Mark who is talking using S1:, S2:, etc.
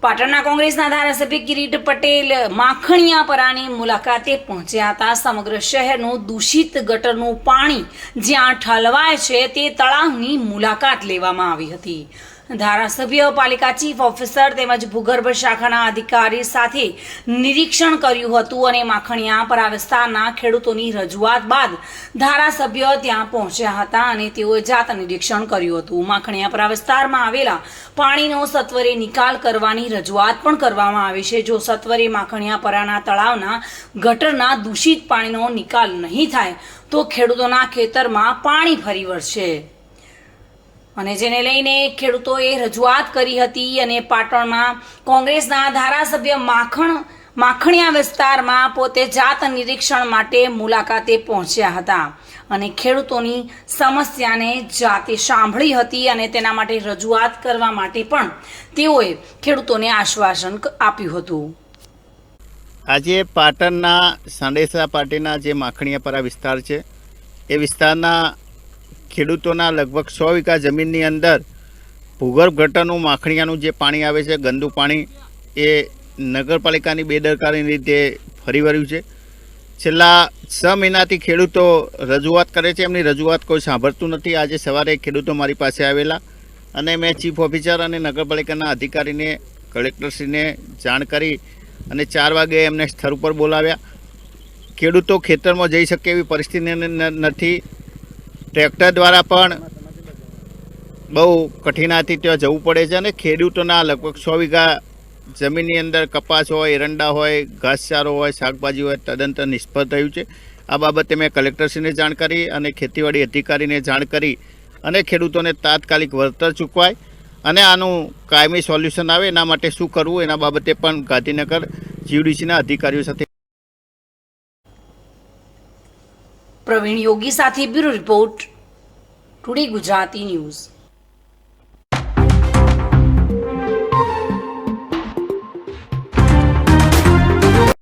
S1: પાટણના કોંગ્રેસના ધારાસભ્ય કિરીટ પટેલ માખણીયાપરાની મુલાકાતે પહોંચ્યા હતા। સમગ્ર શહેરનું દૂષિત ગટરનું પાણી જ્યાં ઠલવાય છે તે તળાવની મુલાકાત લેવામાં આવી હતી। ધારાસભ્ય પાલિકા ચીફ ઓફિસર તેમજ ભૂગર્ભ શાખાના અધિકારી સાથે નિરીક્ષણ કર્યું હતું અને માખણીયાપરા વિસ્તારના ખેડૂતોની રજૂઆત બાદ ધારાસભ્ય ત્યાં પહોંચ્યા હતા અને તેઓએ જાત નિરીક્ષણ કર્યું હતું। માખણીયાપરા વિસ્તારમાં આવેલા પાણીનો સત્વરે નિકાલ કરવાની રજૂઆત પણ કરવામાં આવી છે। જો સત્વરે માખણીયાપરાના તળાવના ગટરના દૂષિત પાણીનો નિકાલ નહીં થાય તો ખેડૂતોના ખેતરમાં પાણી ફરી વળશે અને જેને લઈને ખેડૂતોએ રજૂઆત કરી હતી અને પાટણમાં કોંગ્રેસના ધારાસભ્ય માખણીયા વિસ્તારમાં પોતે જાત નિરીક્ષણ માટે મુલાકાતે પહોંચ્યા હતા અને ખેડૂતોની સમસ્યાને જાતે સાંભળી હતી અને તેના માટે રજૂઆત કરવા માટે પણ તેઓએ ખેડૂતોને આશ્વાસન આપ્યું હતું।
S2: આજે પાટણના સાંડેસરા પાટીના જે માખણીયાપરા વિસ્તાર છે એ વિસ્તારના ખેડૂતોના લગભગ 100 વીઘા જમીનની અંદર ભૂગર્ભ ગટરનું માખણીયાનું જે પાણી આવે છે ગંદુ પાણી એ નગરપાલિકાની બેદરકારીને લીધે ફરી વળ્યું છે। છેલ્લા 6 મહિનાથી ખેડૂતો રજૂઆત કરે છે, એમની રજૂઆત કોઈ સાંભળતું નથી। આજે સવારે ખેડૂતો મારી પાસે આવેલા અને મેં ચીફ ઓફિસર અને નગરપાલિકાના અધિકારીને કલેક્ટરશ્રીને જાણ કરી અને 4 વાગે એમને સ્થળ ઉપર બોલાવ્યા। ખેડૂતો ખેતરમાં જઈ શકે એવી પરિસ્થિતિ નથી। ટ્રેક્ટર દ્વારા પણ બહુ કઠિનાઈથી ત્યાં જવું પડે છે અને ખેડૂતોના લગભગ 100 વીઘા જમીનની અંદર કપાસ હોય, એરંડા હોય, ઘાસચારો હોય, શાકભાજી હોય તદંતર નિષ્ફળ થયું છે। આ બાબતે મેં કલેક્ટરશ્રીને જાણ કરી અને ખેતીવાડી અધિકારીને જાણ કરી અને ખેડૂતોને તાત્કાલિક વળતર ચૂકવાય અને આનું કાયમી સોલ્યુશન આવે એના માટે શું કરવું એના બાબતે પણ ગાંધીનગર જીયુડીસીના અધિકારીઓ સાથે
S1: પ્રવીણ યોગી સાથે bureau report, today Gujarati news.